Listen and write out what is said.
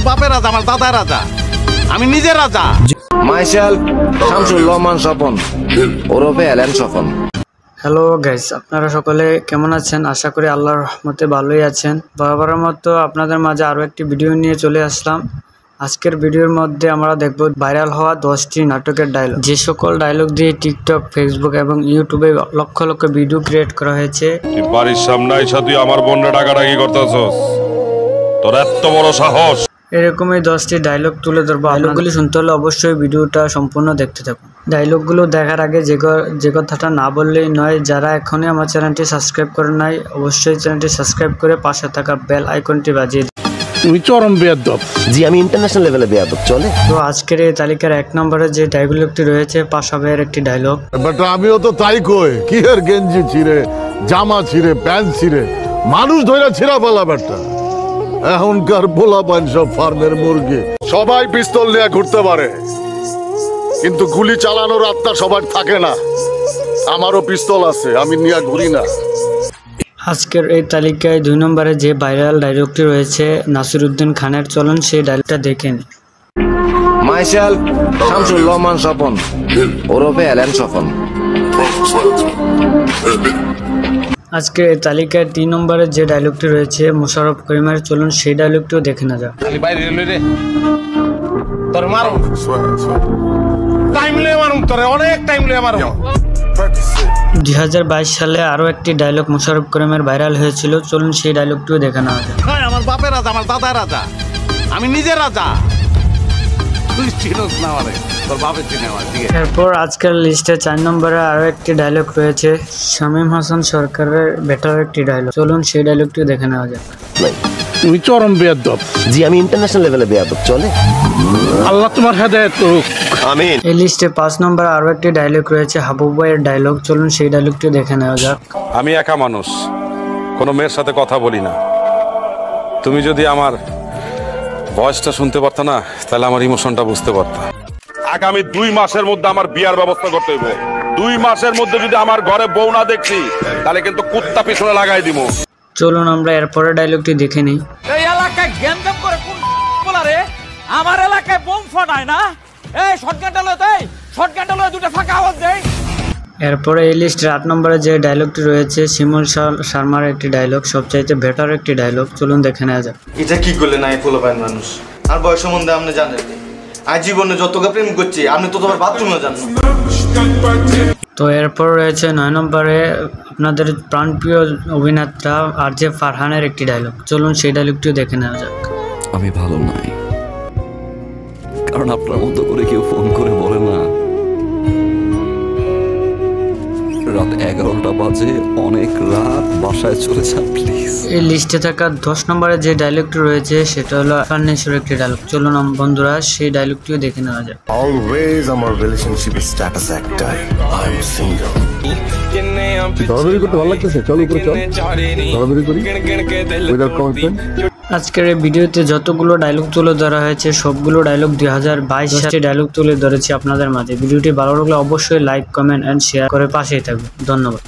আমার বাপের রাজা, আমার দাদার রাজা, আমি নিজের রাজা। মাইসেল শামসুল রহমান স্বপন ওরফে এলেন স্বপন। হ্যালো গাইস, আপনারা সকলে কেমন আছেন? আশা করি আল্লাহর রহমতে ভালোই আছেন। বরাবরের মতো আপনাদের মাঝে আরও একটি ভিডিও নিয়ে চলে আসলাম। আজকের ভিডিওর মধ্যে আমরা দেখব ভাইরাল হওয়া 10টি নাটকের ডায়লগ। যে সকল ডায়লগ দিয়ে টিকটক, ফেসবুক এবং ইউটিউবে লক্ষ লক্ষ ভিডিও ক্রিয়েট করা হয়েছে। বাড়ির সামনে আইসা তুই আমার বোনরে ডাকাডাকি করতেছস, তোর এত বড় সাহস! এরকমই 10টি ডায়লগ তুলে ধরবো। ডায়লগগুলি শুনতে হলে অবশ্যই ভিডিওটা সম্পূর্ণ দেখতে থাকুন। ডায়লগগুলো দেখার আগে যে কথাটা না বললেই নয়, যারা এখনই আমার চ্যানেলটি সাবস্ক্রাইব করে নাই অবশ্যই চ্যানেলটি সাবস্ক্রাইব করে পাশে থাকা বেল আইকনটি বাজিয়ে দিন। তুমি চরম বেয়াদব। জি, আমি ইন্টারন্যাশনাল লেভেলে বেয়াদব চলে। তো আজকের এই তালিকার 1 নম্বরে যে ডায়লগটি রয়েছে পাশা ভাইয়ের একটি ডায়লগ। বাট আমিও তো তাই কই, কি এর গেঞ্জি ছিঁড়ে, জামা ছিঁড়ে, প্যান্ট ছিঁড়ে, মানুষ ধরে ছিঁড়া ফেলা বেটা। এখনকার পোলাপান সব ফার্মের মুরগি। সবাই পিস্তল নিয়ে ঘুরতে পারে, কিন্তু গুলি চালানোর আত্মা সবার থাকে না। আমারও পিস্তল আছে, আমি নিয়ে ঘুরি না। আজকের এই তালিকায় 2 নম্বরে যে ভাইরাল ডায়লগটি রয়েছে নাসিরউদ্দিন খানের, চলুন সেই ডায়লগটা দেখে নিই। মাইসেল শামসুল রহমান স্বপন ওরফে এলেন স্বপন। আজকের এই তালিকায় 3 নম্বরে যে ডায়লগটি রয়েছে মোশাররফ করিমের, চলুন সেই ডায়লগটিও দেখে না যাক। 2022 সালে আরো একটি ডায়লগ মোশাররফ করিমের ভাইরাল হয়েছিল, চলুন সেই ডায়লগটিও দেখে নেওয়া যাক। আমার বাপের রাজা, আমার দাদার রাজা, আমি নিজের রাজা। তুই চিনোস না আমারে, তোর বাপের চিনে আমার। এরপর আজকের লিস্টে 4 নম্বরে আরো একটি ডায়লগ রয়েছে শামীম হাসান সরকারের বেটার একটি ডায়লগ, চলুন সেই ডায়লগটিও দেখে নেওয়া যাক। তুমি চরম বেয়াদব। জি, আমি ইন্টারন্যাশনাল লেভেলে বেয়াদব চলে। আল্লাহ তোমার হেদায়েত করুক, আমিন। এই লিস্টে 5 নম্বরে আরো একটি ডায়লগ রয়েছে হাবুব ভাইয়ের ডায়লগ, চলুন সেই ডায়লগটিও দেখে নেওয়া যাক। আমি একা মানুষ, কোনো মেয়ের সাথে কথা বলি না। তুমি যদি আমার ভয়েসটা শুনতে পারতো না, তাহলে আমার ইমোশনটা বুঝতে পারতা। আগামী 2 মাসের মধ্যে আমার বিয়ার ব্যবস্থা করতে হইব। 2 মাসের মধ্যে যদি আমার ঘরে বউ না দেখছি, তাহলে কিন্তু কুত্তা পিছনে লাগাই দিব। চলুন আমরা এরপরে ডায়লগটি দেখে নিই। এই এলাকায় গ্যাঞ্জাম করে কোন বলারে? আমার এলাকায় বোম ফাটায় না? এই শটগানটা লয়, দেই শটগানটা লয়, দুটো ফাঁকা আওয়াজ দেই। এরপরে এই লিস্টের 8 নম্বরে যে ডায়লগটি রয়েছে শিমুল শর্মার একটি ডায়লগ, সবচাইতে বেটার একটি ডায়লগ, চলুন দেখে নেওয়া যাক। এটা কি করলে নাই পোলাপাইন মানুষ? আর বয়স সম্বন্ধে আপনি জানেন, আজ জীবনে যতটা প্রেম করছি আপনি তো তোমার বাথরুমে যান না। তো এরপর রয়েছে 9 নম্বরে আপনাদের প্রাণপ্রিয় অভিনেতা আরজে ফারহানের একটি ডায়লগ, চলুন সেই ডায়লগটিও দেখে নেওয়া যাক। আমি ভালো নাই, কারণ আপনার মতো করে কেউ ফোন করে বলে না রাত 11টা বাজে, অনেক রাত, বাসায় চলে যান প্লিজ। এই লিস্টে থাকা 10 নম্বরে যে ডায়লগটি রয়েছে সেটা হলো ফার্নেশ্বরের একটি ডায়লগ, চলুন বন্ধুরা সেই ডায়লগটিও দেখে নেওয়া যাক। অলওয়েজ আমার রিলেশনশিপের স্ট্যাটাস একটাই, আই এম সিঙ্গেল। দরবারি করতে ভালো লাগতেছে, চল উপরে চল, দরবারি করি উইদাউট কমিটমেন্ট। আজকের এই ভিডিওতে যতগুলো ডায়লগ তুলে ধরা হয়েছে সবগুলো ডায়লগ 2022 সালে ডায়লগ তুলে ধরেছি আপনাদের মাঝে। ভিডিওটি ভালো লাগলে অবশ্যই লাইক, কমেন্ট এন্ড শেয়ার করে পাশেই থাকবেন। ধন্যবাদ।